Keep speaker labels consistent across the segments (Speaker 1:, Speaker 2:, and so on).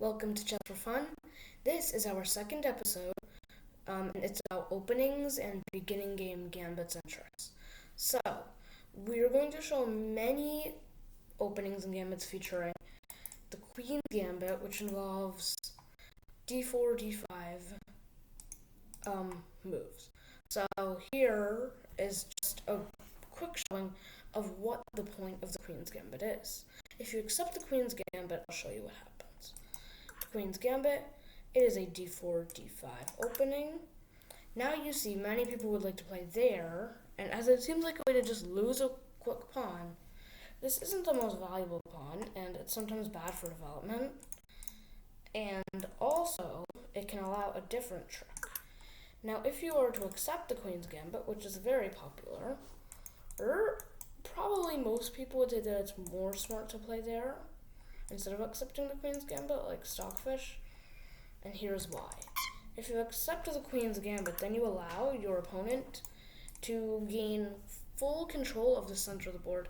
Speaker 1: Welcome to Chess for Fun. This is our second episode, and it's about openings and beginning game gambits and tricks. So, we're going to show many openings and gambits featuring the Queen's Gambit, which involves d4, d5 moves. So, here is just a quick showing of what the point of the Queen's Gambit is. If you accept the Queen's Gambit, I'll show you what happens. The Queen's Gambit, it is a d4, d5 opening. Now you see many people would like to play there, and as it seems like a way to just lose a quick pawn, this isn't the most valuable pawn, and it's sometimes bad for development. And also, it can allow a different trick. Now, if you were to accept the Queen's Gambit, which is very popular, probably most people would say that it's more smart to play there instead of accepting the Queen's Gambit, like Stockfish. And here's why. If you accept the Queen's Gambit, then you allow your opponent to gain full control of the center of the board.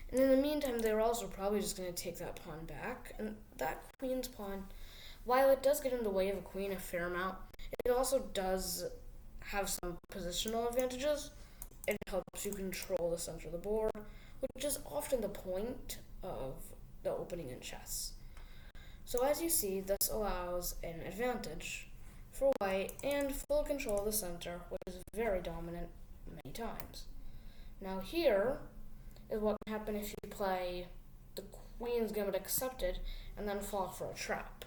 Speaker 1: And in the meantime, they're also probably just going to take that pawn back. And that Queen's pawn, while it does get in the way of a queen a fair amount, it also does have some positional advantages. It helps you control the center of the board, which is often the point of the opening in chess. So as you see, this allows an advantage for white and full control of the center, which is very dominant many times. Now here is what can happen if you play the Queen's Gambit accepted and then fall for a trap.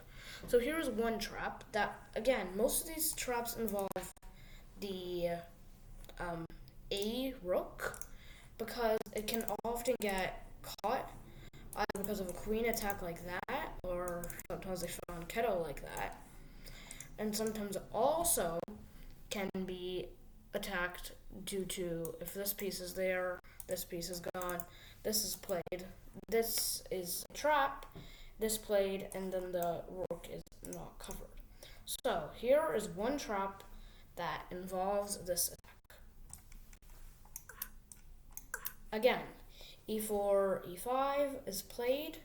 Speaker 1: So here's one trap that, again, most of these traps involve the A rook, because it can often get caught either because of a queen attack like that, or sometimes they found Keto like that. And sometimes it also can be attacked due to, if this piece is there, this piece is gone, this is played, this is a trap, this played, and then the rook is not covered. So here is one trap that involves this attack. Again, e4, e5 is played.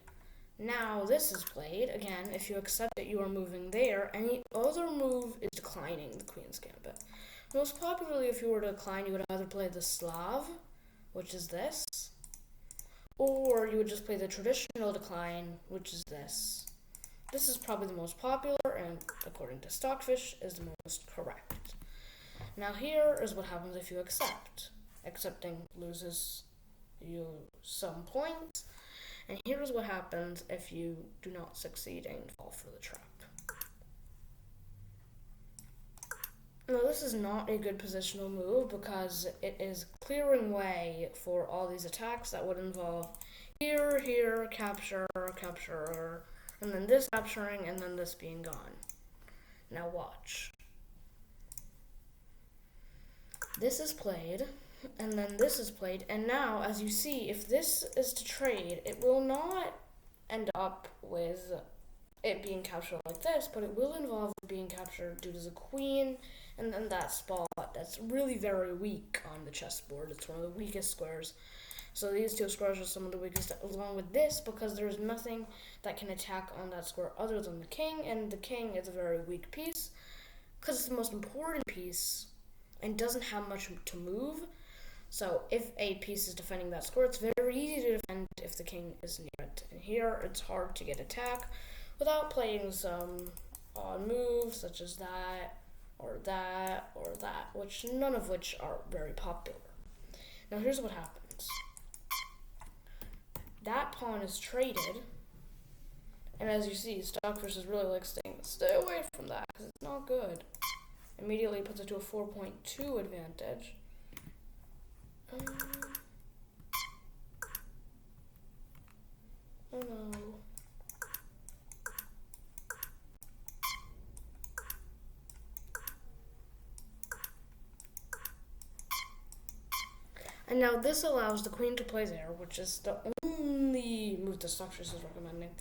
Speaker 1: Now this is played. Again, if you accept that you are moving there, any other move is declining the Queen's Gambit. Most popularly, if you were to decline, you would either play the Slav, which is this, or you would just play the traditional decline, which is this. This is probably the most popular, and according to Stockfish, is the most correct. Now here is what happens if you accept. Accepting loses you some points, and here's what happens if you do not succeed and fall for the trap. Now this is not a good positional move because it is clearing way for all these attacks that would involve here, capture, and then this capturing, and then this being gone. Now watch. This is played, and then this is played, and now, as you see, if this is to trade, it will not end up with it being captured like this, but it will involve being captured due to the queen, and then that spot that's really very weak on the chessboard. It's one of the weakest squares. So these two squares are some of the weakest, along with this, because there's nothing that can attack on that square other than the king, and the king is a very weak piece, because it's the most important piece, and doesn't have much to move. So if a piece is defending that square, it's very easy to defend if the king is near it. And here, it's hard to get attack without playing some odd moves, such as that, or that, or that, which none of which are very popular. Now here's what happens. That pawn is traded, and as you see, Stockfish is really like saying, stay away from that, because it's not good. Immediately puts it to a 4.2 advantage. Oh no. And now this allows the queen to play there, which is the only move the Stockfish is recommending,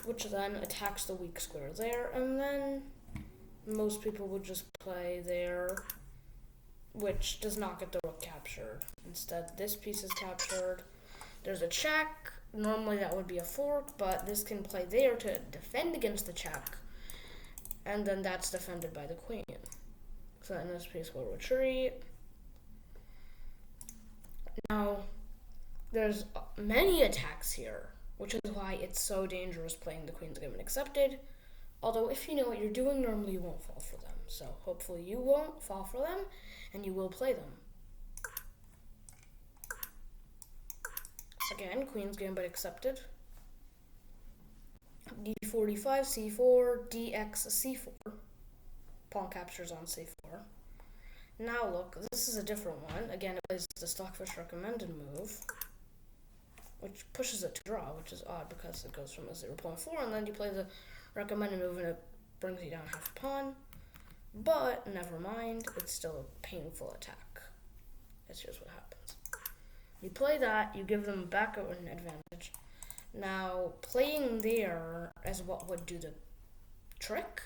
Speaker 1: which then attacks the weak square there, and then most people would just play there, which does not get the rook captured. Instead, this piece is captured. There's a check, Normally that would be a fork, but this can play there to defend against the check, and then that's defended by the queen. So in this piece we'll retreat. Now, there's many attacks here, which is why it's so dangerous playing the Queen's Gambit accepted. Although if you know what you're doing, normally you won't fall for them. So hopefully you won't fall for them, and you will play them. Again, Queen's Gambit accepted. D45, C4, DX, C4. Pawn captures on C4. Now look, this is a different one. Again, it plays the Stockfish recommended move, which pushes it to draw, which is odd because it goes from a 0.4, and then you play the recommended move and it brings you down half a pawn. But never mind, it's still a painful attack. Here's what happens. You play that, you give them back an advantage. Now, playing there is what would do the trick.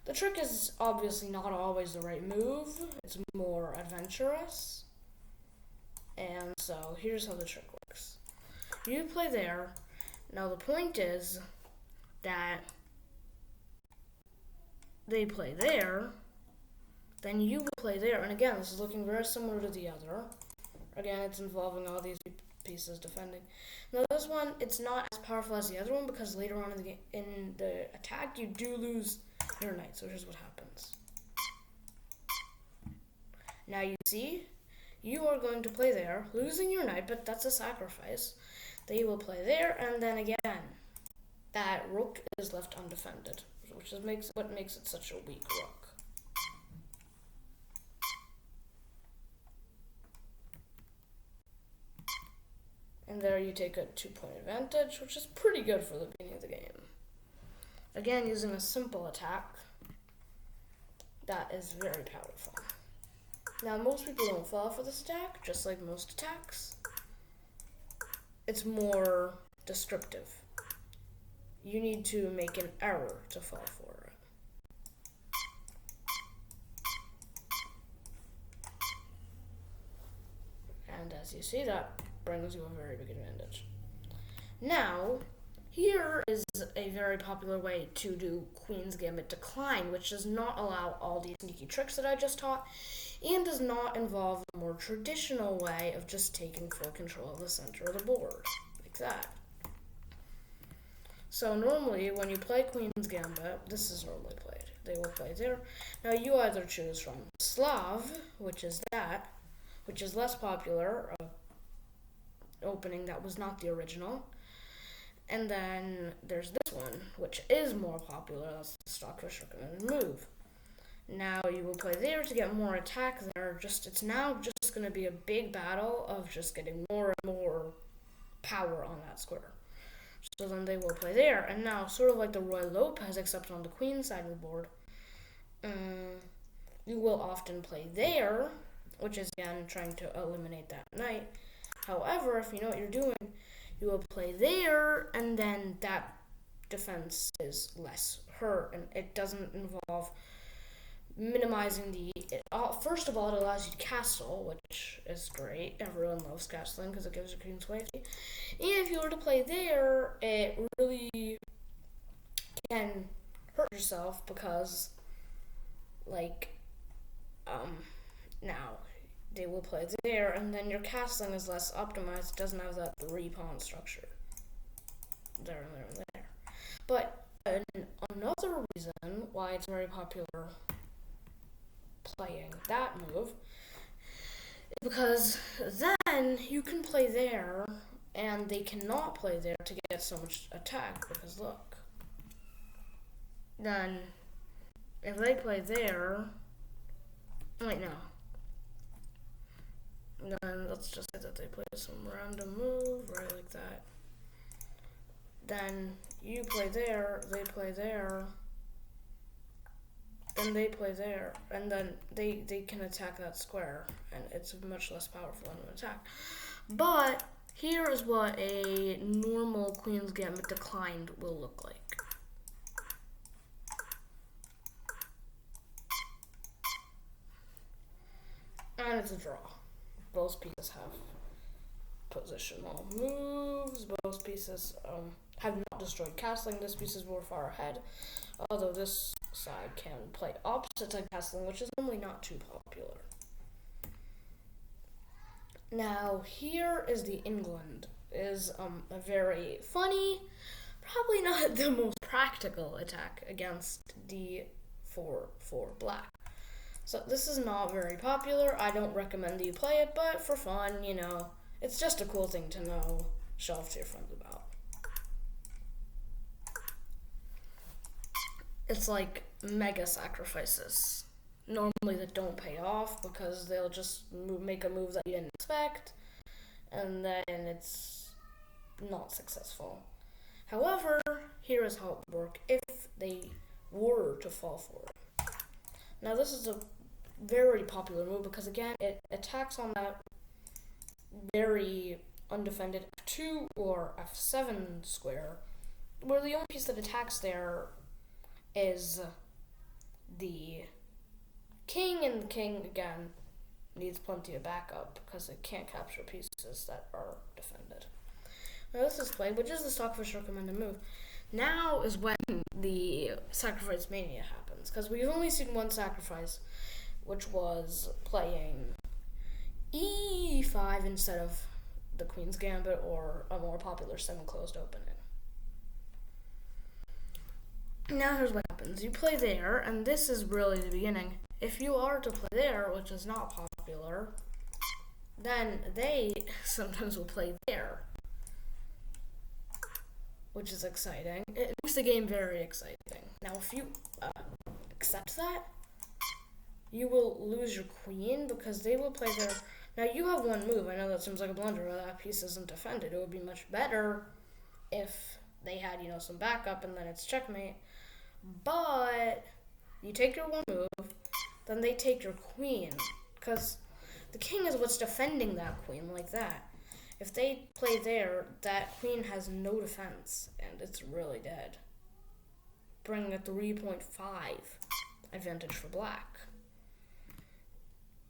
Speaker 1: The trick is obviously not always the right move. It's more adventurous. And so, here's how the trick works. You play there. Now, the point is that they play there. Then you will play there. And again, this is looking very similar to the other. Again, it's involving all these pieces defending. Now, this one, it's not as powerful as the other one because later on in the game, in the attack, you do lose your knight. So here's what happens. Now you see, you are going to play there, losing your knight, but that's a sacrifice. They will play there, and then again, that rook is left undefended, which is what makes it such a weak rook. And there you take a 2-point advantage, which is pretty good for the beginning of the game. Again, using a simple attack, that is very powerful. Now, most people don't fall for this attack, just like most attacks. It's more descriptive. You need to make an error to fall for it. And as you see, that brings you a very big advantage. Now, here is a very popular way to do Queen's Gambit Decline, which does not allow all these sneaky tricks that I just taught, and does not involve the more traditional way of just taking full control of the center of the board, like that. So normally, when you play Queen's Gambit, this is normally played. They will play there. Now you either choose from Slav, which is that, which is less popular, opening that was not the original. And then there's this one, which is more popular. That's the Stockfish recommended move. Now you will play there to get more attack there. It's now just going to be a big battle of just getting more and more power on that square. So then they will play there. And now, sort of like the Roy Lopez, except on the queen side of the board, you will often play there, which is again trying to eliminate that knight. However, if you know what you're doing, you will play there, and then that defense is less hurt, and it doesn't involve minimizing first of all, it allows you to castle, which is great. Everyone loves castling because it gives your queen safety. And if you were to play there, it really can hurt yourself because, now they will play there, and then your castling is less optimized. It doesn't have that 3-pawn structure. There and there and there. But another reason why it's very popular playing that move is because then you can play there, and they cannot play there to get so much attack, because look. Then, if they play there, wait, no. Then let's just say that they play some random move, right, like that. Then you play there, they play there, and they play there, and then they can attack that square, and it's much less powerful in an attack. But here is what a normal Queen's Gambit declined will look like. And it's a draw. Both pieces have positional moves. Both pieces have not destroyed castling. This piece is more far ahead, although this side can play opposite side castling, which is normally not too popular. Now here is the England. Is a very funny, probably not the most practical attack against d4 for black. So this is not very popular. I don't recommend that you play it, but for fun, you know, it's just a cool thing to know, show off to your friends about. It's like mega sacrifices. Normally that don't pay off because they'll just make a move that you didn't expect, and then it's not successful. However, here is how it would work if they were to fall for it. Now this is a very popular move because again, it attacks on that very undefended f2 or f7 square, where the only piece that attacks there is the king, and the king again needs plenty of backup because it can't capture pieces that are defended. Now this is played, which is the Stockfish recommended move. Now is when the sacrifice mania happens, because we've only seen one sacrifice, which was playing e5 instead of the Queen's Gambit or a more popular semi-closed opening. Now here's what happens. You play there, and this is really the beginning. If you are to play there, which is not popular, then they sometimes will play there, which is exciting. It makes the game very exciting. Now, if you accept that, you will lose your queen because they will play there. Now, you have one move. I know that seems like a blunder, but that piece isn't defended. It would be much better if they had, you know, some backup and then it's checkmate. But you take your one move, then they take your queen, because the king is what's defending that queen like that. If they play there, that queen has no defense, and it's really dead, bringing a 3.5 advantage for black.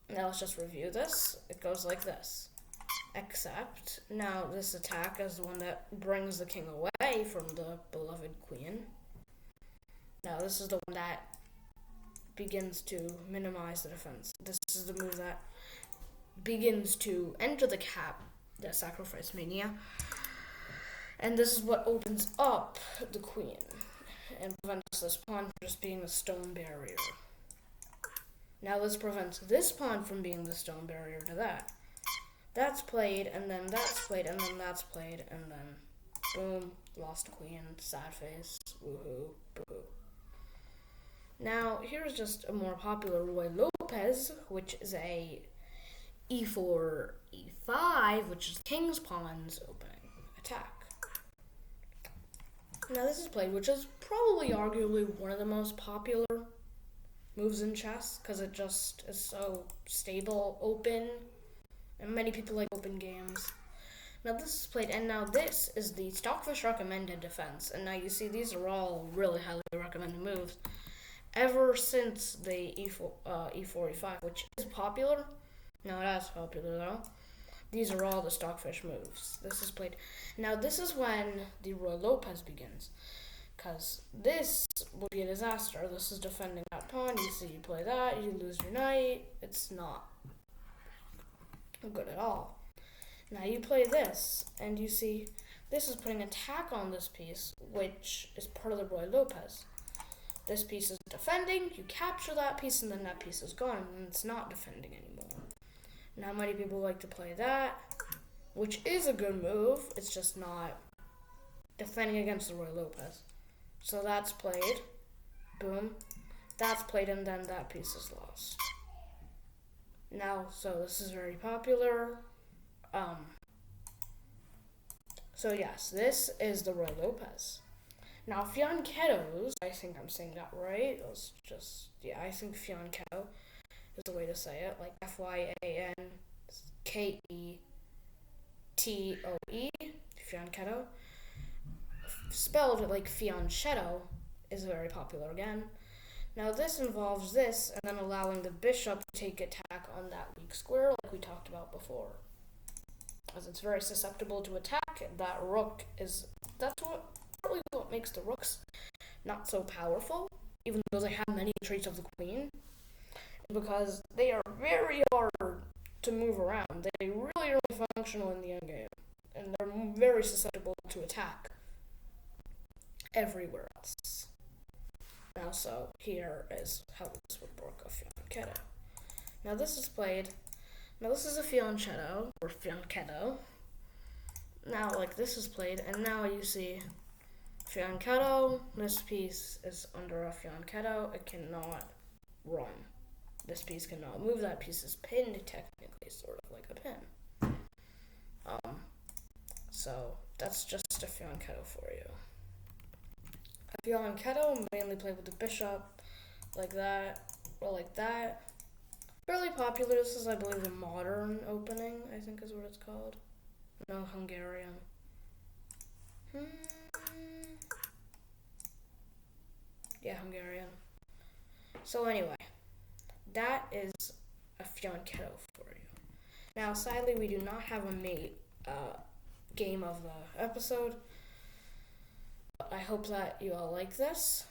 Speaker 1: Now let's just review this. It goes like this. Except, now this attack is the one that brings the king away from the beloved queen. Now this is the one that begins to minimize the defense. This is the move that begins to enter the sacrifice mania. And this is what opens up the queen and prevents this pawn from just being a stone barrier. Now this prevents this pawn from being the stone barrier to that. That's played, and then that's played, and then that's played, and then boom, lost a queen, sad face, woohoo, boo-hoo. Now, here's just a more popular Roy Lopez, which is a e4, e5, which is king's pawns opening attack. Now this is played, which is probably arguably one of the most popular moves in chess, because it just is so stable, open, and many people like open games. Now this is played, and now this is the Stockfish recommended defense, and now you see these are all really highly recommended moves. Ever since the e4, e5, which is popular, not as popular though, these are all the Stockfish moves. This is played. Now this is when the Roy Lopez begins, because this will be a disaster. This is defending that pawn. You see, you play that, you lose your knight. It's not good at all. Now you play this, and you see this is putting attack on this piece, which is part of the Roy Lopez. This piece is defending, you capture that piece, and then that piece is gone, and it's not defending anymore. Now many people like to play that, which is a good move, it's just not defending against the Roy Lopez. So that's played, boom, that's played, and then that piece is lost. Now, so this is very popular. So yes, this is the Roy Lopez. Now, fianchettos, I think I'm saying that right. I think fianchetto is the way to say it, like F-Y-A-N-K-E-T-O-E, fianchetto. Spelled like fianchetto is very popular again. Now, this involves this, and then allowing the bishop to take attack on that weak square, like we talked about before. because it's very susceptible to attack. That's partly what makes the rooks not so powerful, even though they have many traits of the queen, because they are very hard to move around. They really are only functional in the endgame, and they're very susceptible to attack everywhere else. Now, so here is how this would work a fianchetto. Now this is a fianchetto, or fianchetto. Now, like, this is played, and now you see fianchetto. This piece is under a fianchetto. It cannot run. This piece cannot move. That piece is pinned, technically, sort of like a pin. So that's just a fianchetto for you. A fianchetto mainly played with the bishop, like that, or like that. Fairly popular. This is, I believe, the modern opening, I think is what it's called. No, Hungarian. Yeah, Hungarian. So anyway, that is a fianchetto for you. Now, sadly, we do not have a mate game of the episode. But I hope that you all like this.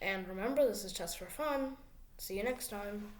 Speaker 1: And remember, this is just for fun. See you next time.